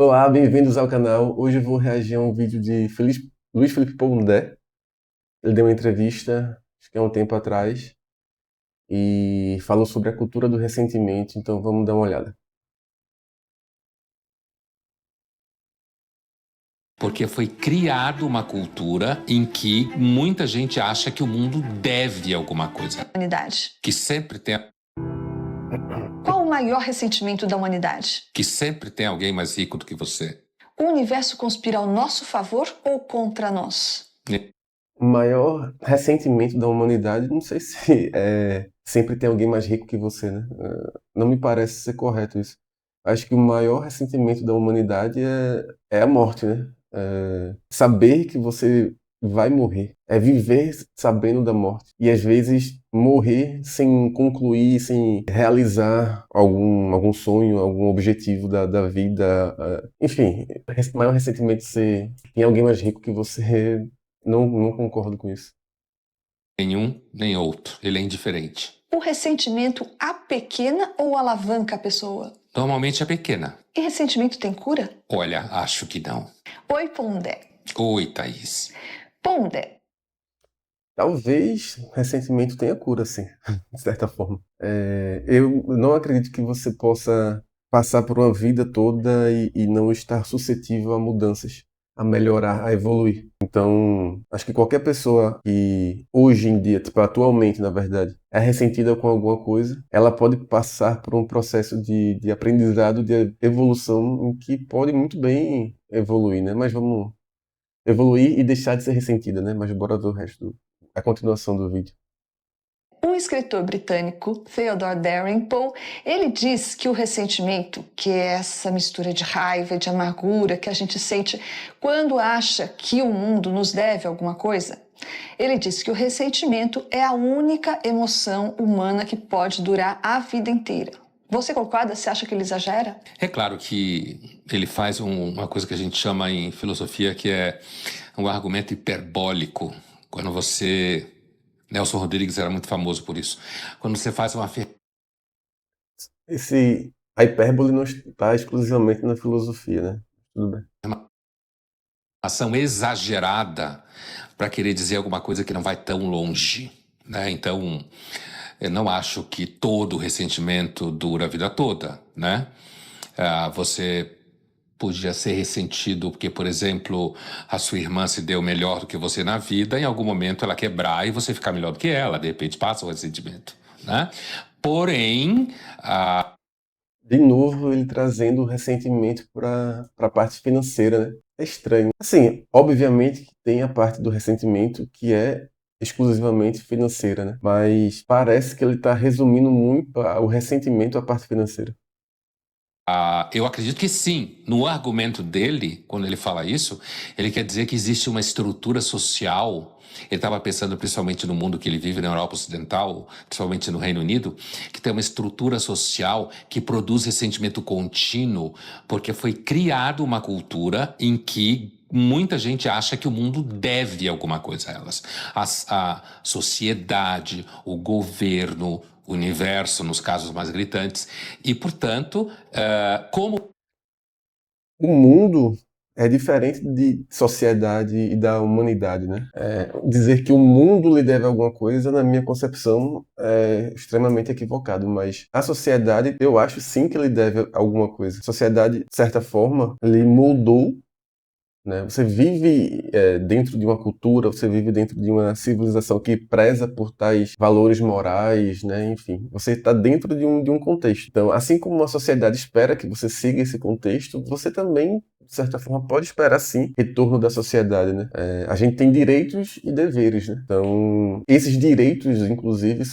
Olá, bem-vindos ao canal. Hoje eu vou reagir a um vídeo de Luiz Felipe Pondé. Ele deu uma entrevista, acho que há um tempo atrás, e falou sobre a cultura do ressentimento, então vamos dar uma olhada. Porque foi criada uma cultura em que muita gente acha que o mundo deve alguma coisa. Humanidade. Que sempre tem, Qual o maior ressentimento da humanidade? que sempre tem alguém mais rico do que você. O universo conspira ao nosso favor ou contra nós? O maior ressentimento da humanidade, não sei se sempre tem alguém mais rico que você, né? Não me parece ser correto isso. Acho que o maior ressentimento da humanidade é a morte, né? Saber que você vai morrer. É viver sabendo da morte. E às vezes morrer sem concluir, sem realizar algum sonho, algum objetivo da vida. Enfim, o maior ressentimento de ser tem alguém mais rico que você. Não concordo com isso. Nenhum, nem outro. Ele é indiferente. O ressentimento apequena ou alavanca a pessoa? Normalmente é pequena. E ressentimento tem cura? Olha, acho que não. Oi, Pondé. Oi, Thaís. Pondé, Talvez ressentimento tenha cura, sim, de certa forma. Eu não acredito que você possa passar por uma vida toda e não estar suscetível a mudanças, a melhorar, a evoluir. Então, acho que qualquer pessoa que hoje em dia, tipo, atualmente, na verdade, é ressentida com alguma coisa, ela pode passar por um processo de aprendizado, de evolução, em que pode muito bem evoluir, né? Mas vamos evoluir e deixar de ser ressentida, né? Mas bora ver o resto, a continuação do vídeo. o escritor britânico Theodore Dalrymple, ele diz que o ressentimento, que é essa mistura de raiva e de amargura que a gente sente quando acha que o mundo nos deve alguma coisa, ele diz que o ressentimento é a única emoção humana que pode durar a vida inteira. Você concorda? Você acha que ele exagera? É claro que ele faz uma coisa que a gente chama em filosofia que é um argumento hiperbólico. Quando você... Nelson Rodrigues era muito famoso por isso. Quando você faz uma A hipérbole não está exclusivamente na filosofia, né? Tudo bem. ação exagerada para querer dizer alguma coisa que não vai tão longe, né? Então, eu não acho que todo ressentimento dura a vida toda, né? Você podia ser ressentido porque, por exemplo, a sua irmã se deu melhor do que você na vida, em algum momento ela quebrar e você ficar melhor do que ela, de repente passa o ressentimento, né? Porém, De novo, ele trazendo o ressentimento para a parte financeira, né? É estranho. Assim, obviamente que tem a parte do ressentimento que é exclusivamente financeira, né? Mas parece que ele está resumindo muito o ressentimento à parte financeira. eu acredito que sim. No argumento dele, quando ele fala isso, ele quer dizer que existe uma estrutura social. Ele estava pensando principalmente no mundo que ele vive na Europa Ocidental, principalmente no Reino Unido, que tem uma estrutura social que produz ressentimento contínuo, porque foi criada uma cultura em que muita gente acha que o mundo deve alguma coisa a elas. A sociedade, o governo, o universo, nos casos mais gritantes. E, portanto, como... O mundo é diferente de sociedade e da humanidade, né? Dizer que o mundo lhe deve alguma coisa, na minha concepção, é extremamente equivocado, mas a sociedade, eu acho sim que lhe deve alguma coisa. A sociedade, de certa forma, lhe moldou, né? Você vive dentro de uma cultura, você vive dentro de uma civilização que preza por tais valores morais, né? Enfim, você está dentro de um contexto. Então, assim como a sociedade espera que você siga esse contexto, você também, de certa forma, pode esperar, sim, retorno da sociedade, né? A gente tem direitos e deveres, né? Então, esses direitos, inclusive,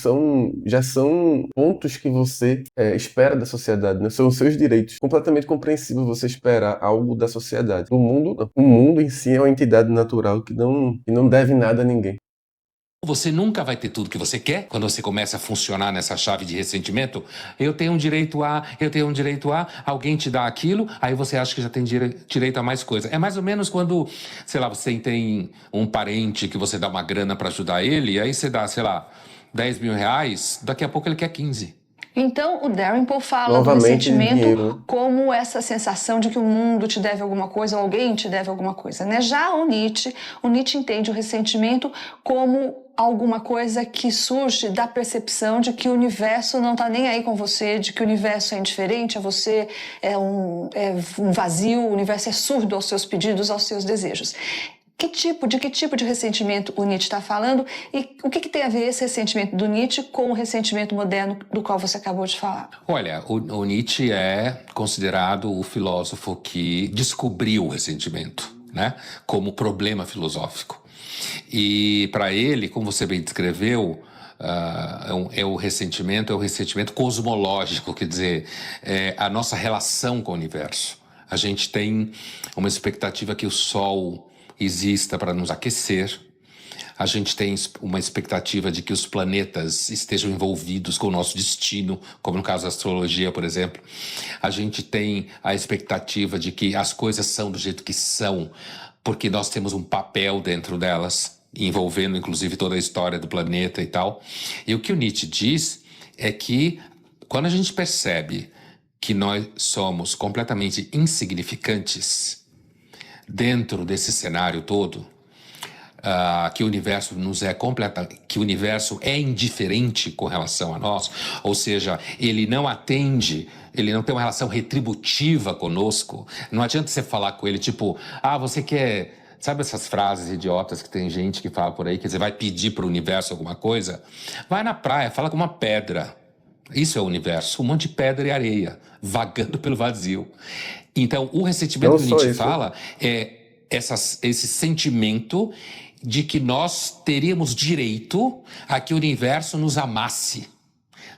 já são pontos que você espera da sociedade, né? São os seus direitos. Completamente compreensível você esperar algo da sociedade. O mundo, não. O mundo em si é uma entidade natural que não deve nada a ninguém. você nunca vai ter tudo que você quer quando você começa a funcionar nessa chave de ressentimento. Eu tenho um direito a, eu tenho um direito a, alguém te dá aquilo, aí você acha que já tem direito a mais coisa. É mais ou menos quando, sei lá, você tem um parente que você dá uma grana para ajudar ele, aí você dá, sei lá, 10 mil reais, daqui a pouco ele quer 15. Então, o Dalrymple fala do Novamente, ressentimento dinheiro, né? como essa sensação de que o mundo te deve alguma coisa, ou alguém te deve alguma coisa, né? Já o Nietzsche entende o ressentimento como alguma coisa que surge da percepção de que o universo não está nem aí com você, de que o universo é indiferente a você, é um vazio, o universo é surdo aos seus pedidos, aos seus desejos. De que tipo de ressentimento o Nietzsche está falando e o que tem a ver esse ressentimento do Nietzsche com o ressentimento moderno do qual você acabou de falar? Olha, o Nietzsche é considerado o filósofo que descobriu o ressentimento, né, como problema filosófico. E para ele, como você bem descreveu, é o ressentimento cosmológico, quer dizer, é a nossa relação com o universo. A gente tem uma expectativa que o Sol exista para nos aquecer. A gente tem uma expectativa de que os planetas estejam envolvidos com o nosso destino, como no caso da astrologia, por exemplo. A gente tem a expectativa de que as coisas são do jeito que são, porque nós temos um papel dentro delas, envolvendo inclusive toda a história do planeta e tal. E o que o Nietzsche diz é que quando a gente percebe que nós somos completamente insignificantes dentro desse cenário todo, que o universo que o universo é indiferente com relação a nós, ou seja, ele não atende, ele não tem uma relação retributiva conosco. Não adianta você falar com ele tipo, você quer. Sabe essas frases idiotas que tem gente que fala por aí, quer dizer, vai pedir para o universo alguma coisa? Vai na praia, fala com uma pedra. Isso é o universo, um monte de pedra e areia, vagando pelo vazio. Então, o ressentimento Não que o só Nietzsche isso, né? fala é esse sentimento de que nós teríamos direito a que o universo nos amasse,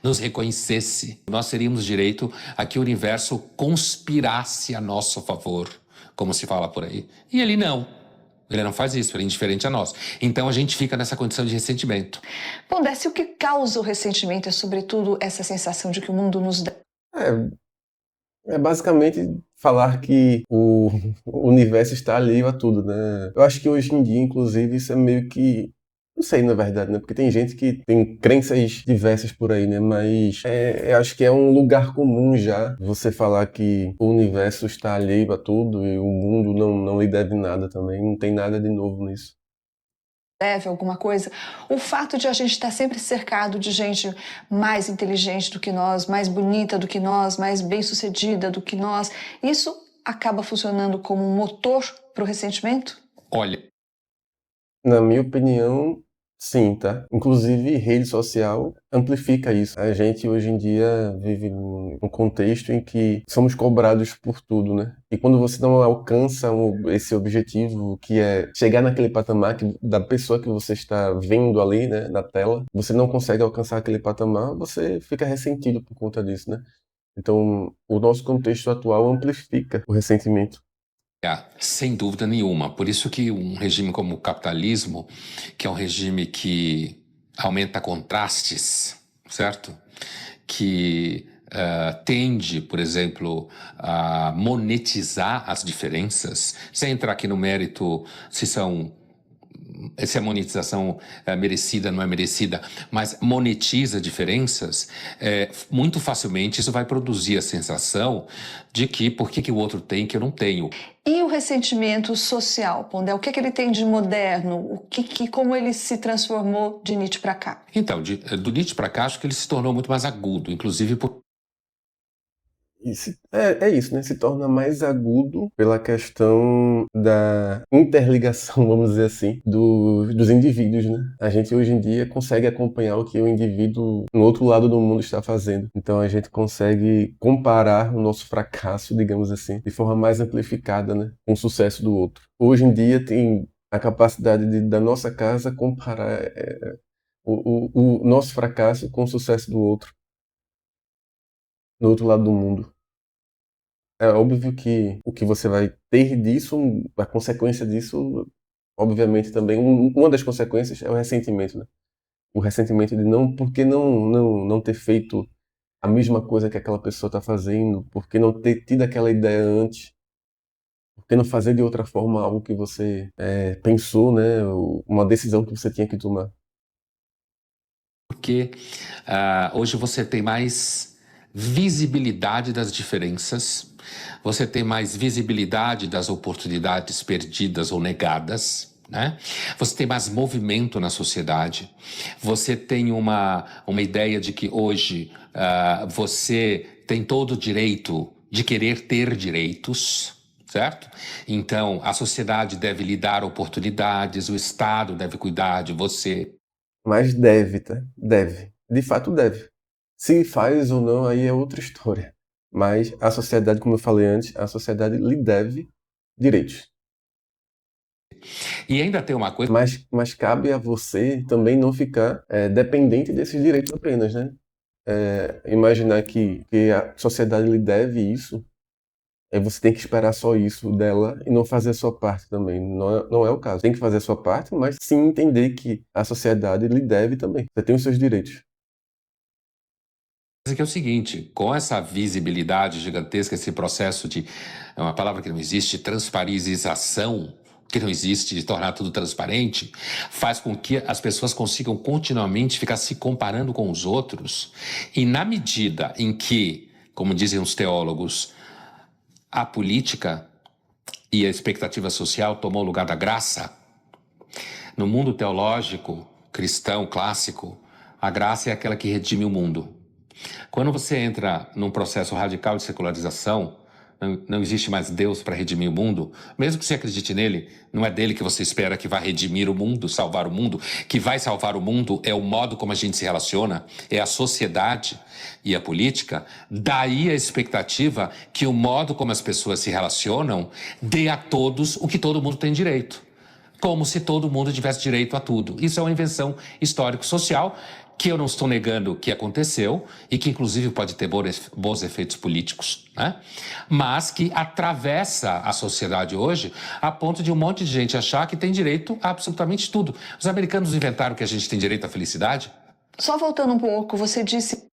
nos reconhecesse. Nós teríamos direito a que o universo conspirasse a nosso favor, como se fala por aí. E ele não. Ele não faz isso, ele é indiferente a nós. Então a gente fica nessa condição de ressentimento. Bom, Décio, o que causa o ressentimento é, sobretudo, essa sensação de que o mundo nos dá. É basicamente falar que o o universo está alheio a tudo, né? Eu acho que hoje em dia, inclusive, isso é meio que. Não sei, na verdade, né? Porque tem gente que tem crenças diversas por aí, né? Mas eu acho que é um lugar comum já você falar que o universo está alheio a tudo e o mundo não lhe deve nada também. Não tem nada de novo nisso. Deve alguma coisa, o fato de a gente estar sempre cercado de gente mais inteligente do que nós, mais bonita do que nós, mais bem-sucedida do que nós, isso acaba funcionando como um motor para o ressentimento? Olha, Na minha opinião, sim, tá? Inclusive, rede social amplifica isso. A gente hoje em dia vive num contexto em que somos cobrados por tudo, né? E quando você não alcança esse objetivo, que é chegar naquele patamar da pessoa que você está vendo ali, né, na tela, você não consegue alcançar aquele patamar, você fica ressentido por conta disso, né? Então, o nosso contexto atual amplifica o ressentimento. sem dúvida nenhuma. Por isso que um regime como o capitalismo, que é um regime que aumenta contrastes, certo? Que tende, por exemplo, a monetizar as diferenças, sem entrar aqui no mérito se a monetização é merecida, não é merecida, mas monetiza diferenças, muito facilmente isso vai produzir a sensação de que por que o outro tem que eu não tenho. E o ressentimento social, Pondé, o que ele tem de moderno? Como ele se transformou de Nietzsche para cá? Então, do Nietzsche para cá, acho que ele se tornou muito mais agudo, inclusive por. É isso, né? Se torna mais agudo pela questão da interligação, vamos dizer assim, dos indivíduos, né? A gente hoje em dia consegue acompanhar o que o indivíduo no outro lado do mundo está fazendo. Então a gente consegue comparar o nosso fracasso, digamos assim, de forma mais amplificada, né? Com o sucesso do outro. Hoje em dia tem a capacidade da nossa casa comparar o nosso fracasso com o sucesso do outro, no outro lado do mundo. É óbvio que o que você vai ter disso, a consequência disso, obviamente também, uma das consequências é o ressentimento, né? O ressentimento de porque não ter feito a mesma coisa que aquela pessoa está fazendo, porque não ter tido aquela ideia antes, porque não fazer de outra forma algo que você pensou, né? Uma decisão que você tinha que tomar. porque hoje você tem mais visibilidade das diferenças, você tem mais visibilidade das oportunidades perdidas ou negadas, né? Você tem mais movimento na sociedade, você tem uma ideia de que hoje você tem todo o direito de querer ter direitos, certo? Então, a sociedade deve lhe dar oportunidades, o Estado deve cuidar de você. Mas deve, tá? Deve. De fato, deve. Se faz ou não, aí é outra história. Mas a sociedade, como eu falei antes, a sociedade lhe deve direitos. E ainda tem uma coisa. Mas cabe a você também não ficar dependente desses direitos apenas, né? Imaginar que a sociedade lhe deve isso, aí você tem que esperar só isso dela e não fazer a sua parte também. Não é o caso. Tem que fazer a sua parte, mas sim entender que a sociedade lhe deve também. Você tem os seus direitos. Que é o seguinte, com essa visibilidade gigantesca, esse processo de, é uma palavra que não existe, transparisização, que não existe, de tornar tudo transparente, faz com que as pessoas consigam continuamente ficar se comparando com os outros, e na medida em que, como dizem os teólogos, a política e a expectativa social tomou o lugar da graça, no mundo teológico, cristão, clássico, a graça é aquela que redime o mundo. Quando você entra num processo radical de secularização, não existe mais Deus para redimir o mundo, mesmo que você acredite nele, não é dele que você espera que vai redimir o mundo, salvar o mundo. Que vai salvar o mundo é o modo como a gente se relaciona, é a sociedade e a política. Daí a expectativa que o modo como as pessoas se relacionam dê a todos o que todo mundo tem direito. Como se todo mundo tivesse direito a tudo. Isso é uma invenção histórico-social que eu não estou negando que aconteceu e que inclusive pode ter bons efeitos políticos, né? Mas que atravessa a sociedade hoje a ponto de um monte de gente achar que tem direito a absolutamente tudo. Os americanos inventaram que a gente tem direito à felicidade? Só voltando um pouco, você disse.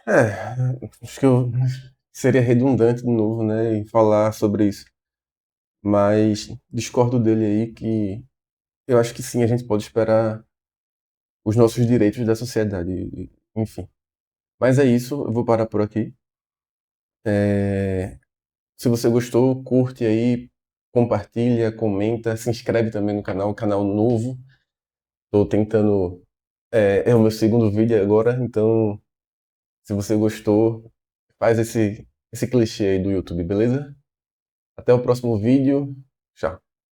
Acho que seria redundante de novo, né, em falar sobre isso. Mas discordo dele aí que eu acho que sim, a gente pode esperar os nossos direitos da sociedade, enfim. Mas é isso, eu vou parar por aqui. Se você gostou, curte aí, compartilha, comenta, se inscreve também no canal, canal novo. Estou tentando. É o meu segundo vídeo agora, então se você gostou, faz esse clichê aí do YouTube, beleza? Até o próximo vídeo. Tchau.